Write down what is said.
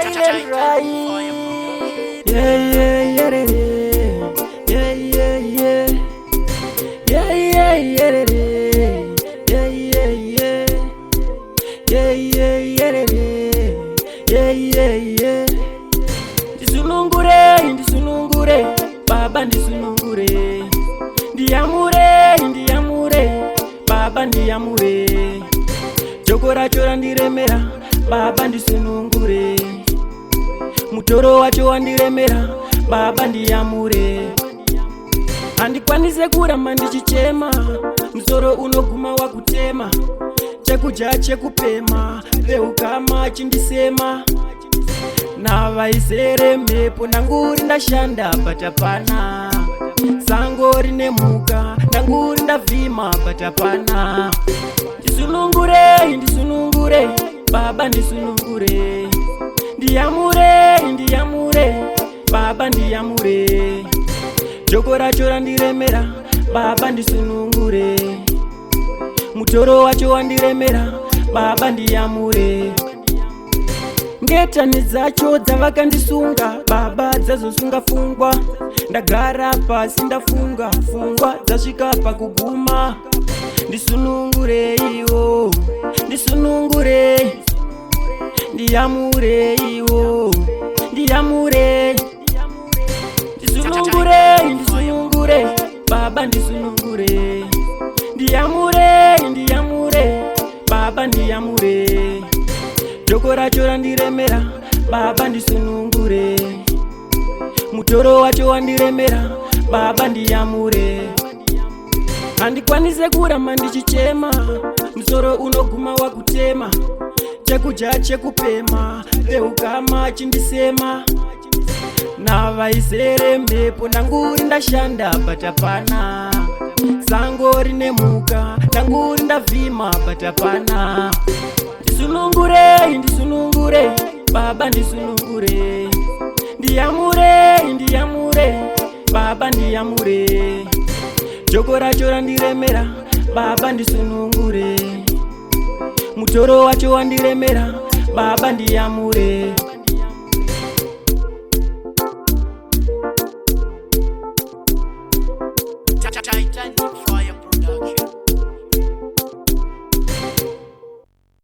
silent right. Yeah, yeah, yeah, yeah, yeah, yeah, yeah, yeah, yeah, yeah, yeah, yeah, yeah, yeah, yeah, yeah. Ndisunungure, ndisunungure, baba ndisunungure. Ndiyamure, ndiyamure, baba ndiyamure. Chokora chora ndiremera, baba ndisunungure. Mutoro wacho wandiremera, baba ndiyamure. Handikwanise kuramba ndichichema, musoro unoguma wakutema. Chekudya chekupema, veukama chindisema. Navaizere mhepo, ndanguri ndashanda patapana. Sango rine mhuka, ndanguri ndavhima patapana. Ndisunungure, ndisunungure, baba ndisunungure. Ndiyamure, ndiyamure, baba ndiyamure. Joko racho randiremera, baba ndisunungure. Mutoro wacho wandiremera, baba ndiyamure. Ngetani dzacho dzavakandisunga, baba dzazosunga pfungwa. Ndagara pasi ndafunga, pfungwa dzasvika pakuguma. Ndisunungure iwo, ndisunungure. Ndiyamure iwo, ndiyamure. Ndisunungure, ndisunungure, baba ndisunungure. Ndiyamure, ndiyamure, baba ndiyamure. Joko racho randiremera, baba ndisunungure. Mutoro wacho wandiremera, baba ndiyamure. Handikwanise kuramba ndichichema, musoro unoguma wakutema. Chekudya chekupema, veukama chindisema. Navaizere mhepo, ndanguri ndashanda patapana. Sango rine mhuka, ndanguri ndavhima patapana. Ndisunungure, ndisunungure, baba ndisunungure. Ndiyamure, ndiyamure, baba ndiyamure. Joko racho randiremera, baba ndisunungure. Mutoro wacho wandiremera, baba ndiyamure.